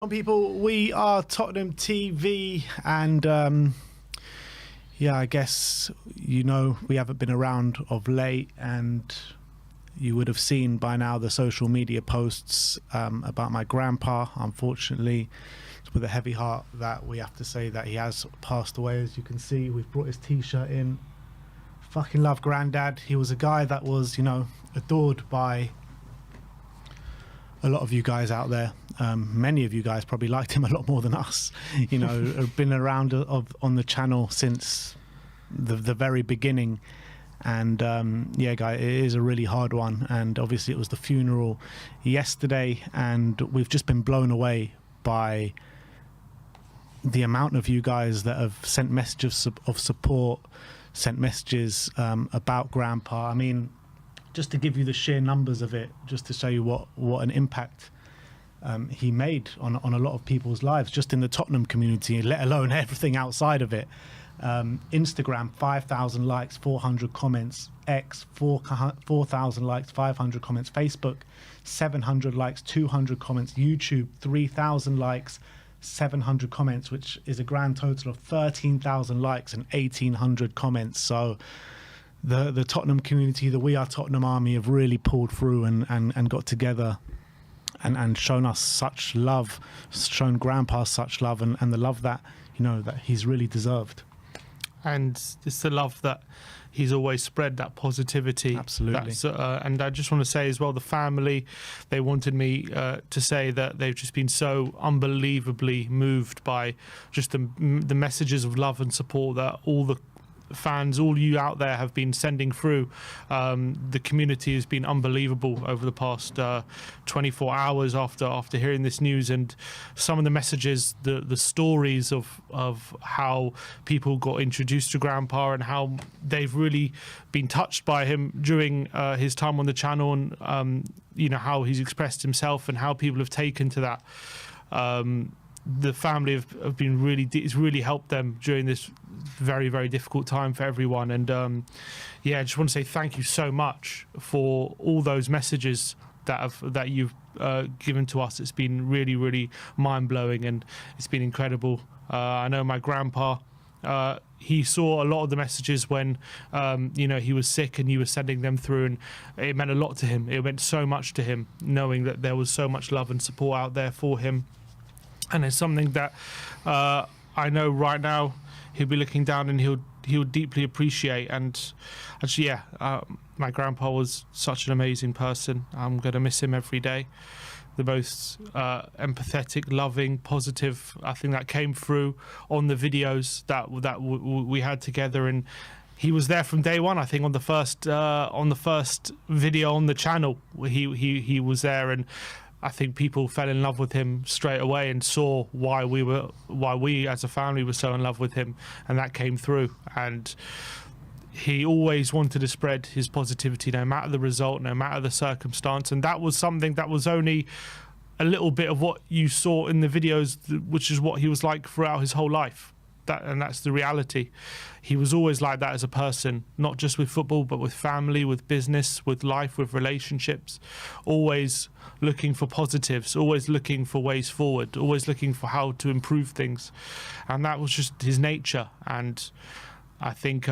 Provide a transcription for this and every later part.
People, we are Tottenham TV, and yeah, I guess we haven't been around of late, and you would have seen by now the social media posts about my grandpa. Unfortunately, it's with a heavy heart that we have to say that he has passed away. As you can see, we've brought his t-shirt in. Fucking love Grandad. He was a guy that was, adored by a lot of you guys out there. Many of you guys probably liked him a lot more than us. Have been around on the channel since the very beginning. And yeah, guys, it is a really hard one. And obviously it was the funeral yesterday, and we've just been blown away by the amount of you guys that have sent messages of support, sent messages about Grandpa. I mean, just to give you the sheer numbers of it, just to show you what an impact he made on a lot of people's lives, just in the Tottenham community, let alone everything outside of it. Instagram, 5,000 likes, 400 comments. X, 4,000 likes, 500 comments. Facebook, 700 likes, 200 comments. YouTube, 3,000 likes, 700 comments, which is a grand total of 13,000 likes and 1,800 comments. So the Tottenham community, the We Are Tottenham army, have really pulled through and got together and shown us such love, shown Grandpa such love, and the love that that he's really deserved. And it's the love that he's always spread, that positivity. Absolutely. And I just want to say as well, the family, they wanted me to say that they've just been so unbelievably moved by just the messages of love and support that all the fans, all you out there, have been sending through. The community has been unbelievable over the past 24 hours after hearing this news, and some of the messages, the stories of how people got introduced to Grandpa and how they've really been touched by him during his time on the channel, and how he's expressed himself and how people have taken to that. The family have been it's really helped them during this very, very difficult time for everyone. And yeah, I just want to say thank you so much for all those messages that you've given to us. It's been really, really mind-blowing, and it's been incredible. I know my grandpa, he saw a lot of the messages when he was sick, and you were sending them through, and it meant a lot to him. It meant so much to him, knowing that there was so much love and support out there for him. And it's something that I know right now he'll be looking down and he'll deeply appreciate. And actually, yeah, my grandpa was such an amazing person. I'm going to miss him every day. The most empathetic, loving, positive, I think that came through on the videos that we had together. And he was there from day one. I think on the first video on the channel, he was there, and I think people fell in love with him straight away and saw why we as a family were so in love with him, and that came through. And he always wanted to spread his positivity, no matter the result, no matter the circumstance. And that was something that was only a little bit of what you saw in the videos, which is what he was like throughout his whole life. And that's the reality. He was always like that as a person, not just with football, but with family, with business, with life, with relationships. Always looking for positives, always looking for ways forward, always looking for how to improve things. And that was just his nature. And I think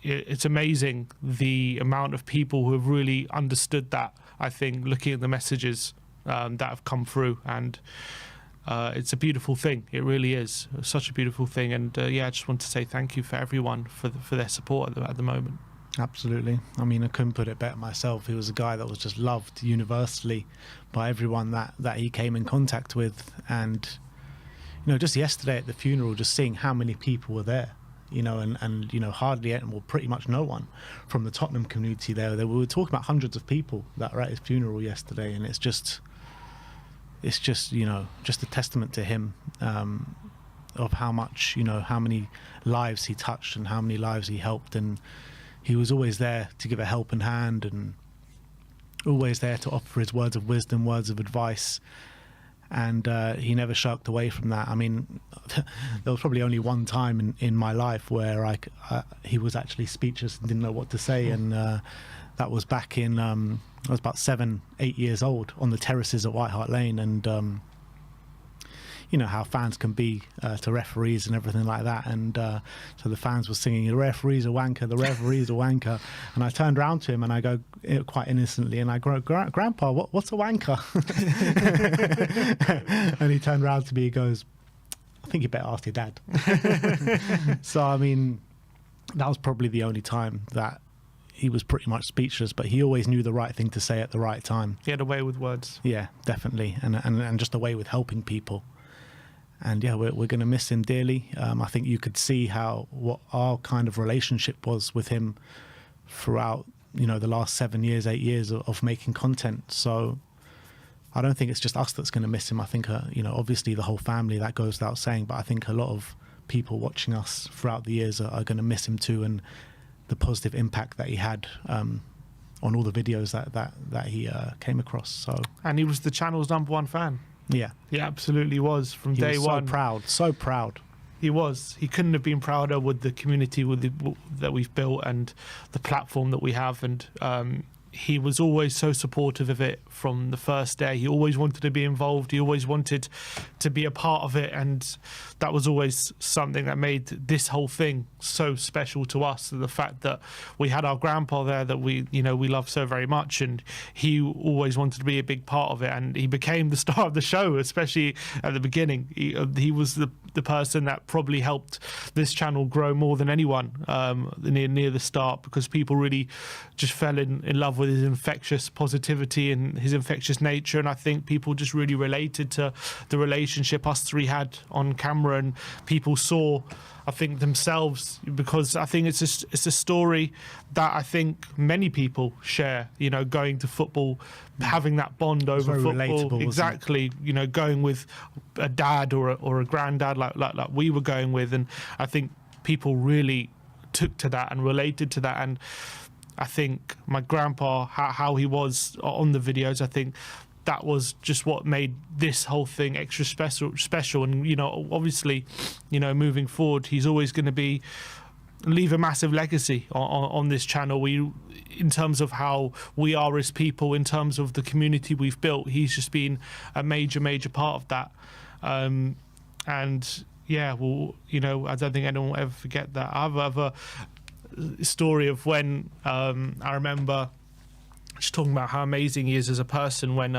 it's amazing the amount of people who have really understood that, I think, looking at the messages that have come through. And it's a beautiful thing. It really is such a beautiful thing. And yeah, I just want to say thank you for everyone for their support at the moment. Absolutely. I mean, I couldn't put it better myself. He was a guy that was just loved universally by everyone that he came in contact with. And just yesterday at the funeral, just seeing how many people were there, and hardly any, well, pretty much no one from the Tottenham community there. We were talking about hundreds of people that were at his funeral yesterday, and it's just just a testament to him, of how much, how many lives he touched and how many lives he helped. And he was always there to give a helping hand, and always there to offer his words of wisdom, words of advice. And he never shirked away from that. I mean, there was probably only one time in my life where he was actually speechless and didn't know what to say. And that was back in, I was about 7-8 years old, on the terraces at White Hart Lane. And you know how fans can be to referees and everything like that. And so the fans were singing, "The referee's a wanker, the referee's a wanker." And I turned around to him and I go, quite innocently, and I go, "Grandpa, what's a wanker?" And he turned around to me, he goes, "I think you better ask your dad." So, I mean, that was probably the only time that he was pretty much speechless, but he always knew the right thing to say at the right time. He had a way with words. Yeah, definitely. And just a way with helping people. And yeah, we're going to miss him dearly. I think you could see what our kind of relationship was with him throughout, you know, the last 7 years, 8 years of making content. So I don't think it's just us that's going to miss him. I think, you know, obviously the whole family, that goes without saying, but I think a lot of people watching us throughout the years are going to miss him too, and the positive impact that he had on all the videos that he came across. So, and he was the channel's #1 fan. Yeah, he absolutely was from day one. So proud. He was. He couldn't have been prouder with the community that we've built and the platform that we have. And he was always so supportive of it from the first day. He always wanted to be involved. He always wanted to be a part of it. And that was always something that made this whole thing so special to us. The fact that we had our grandpa there that we love so very much, and he always wanted to be a big part of it. And he became the star of the show, especially at the beginning. He was the person that probably helped this channel grow more than anyone near the start, because people really just fell in love with his infectious positivity and his infectious nature. And I think people just really related to the relationship us three had on camera, and people saw, I think, themselves, because I think it's a story that I think many people share, you know, going to football, having that bond over football. Relatable, exactly, you know, going with a dad or a granddad like we were going with. And I think people really took to that and related to that. And I think my grandpa, how he was on the videos, I think that was just what made this whole thing extra special. And, you know, obviously, you know, moving forward, he's always going to leave a massive legacy on this channel. In terms of how we are as people, in terms of the community we've built, he's just been a major part of that. And yeah, well, you know, I don't think anyone will ever forget that. I have a story of when I remember just talking about how amazing he is as a person when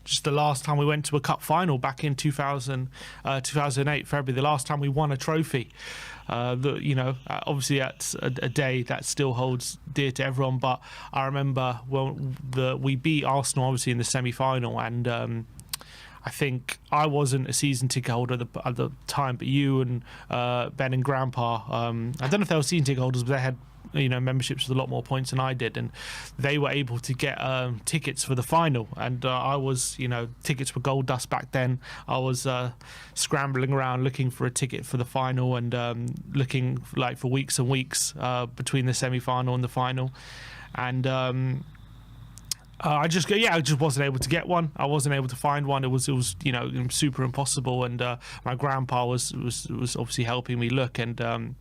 just the last time we went to a cup final back in 2008 February, the last time we won a trophy. You know, obviously that's a day that still holds dear to everyone, but I remember we beat Arsenal obviously in the semi-final, and I think I wasn't a season ticket holder at the time, but you and Ben and Grandpa, I don't know if they were season ticket holders, but they had, you know, memberships with a lot more points than I did, and they were able to get tickets for the final. And I was, you know, tickets were gold dust back then. I was scrambling around looking for a ticket for the final, and looking like for weeks and weeks between the semi-final and the final. And I just wasn't able to get one. I wasn't able to find one. It was you know, super impossible. And my grandpa was obviously helping me look. And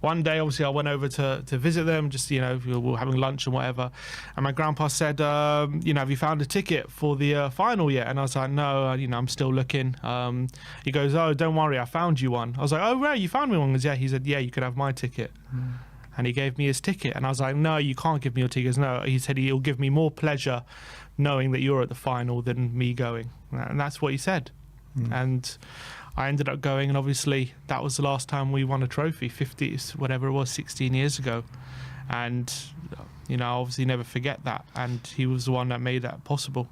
one day, obviously, I went over to visit them. Just, you know, we were having lunch and whatever. And my grandpa said, you know, have you found a ticket for the final yet? And I was like, no, you know, I'm still looking. He goes, oh, don't worry, I found you one. I was like, oh, right, you found me one? He goes, yeah. He said, yeah, you could have my ticket. And he gave me his ticket, and I was like, no, you can't give me your tickets. No, he said he'll give me more pleasure knowing that you're at the final than me going. And that's what he said. And I ended up going, and obviously that was the last time we won a trophy, 16 years ago. And, you know, I obviously never forget that. And he was the one that made that possible.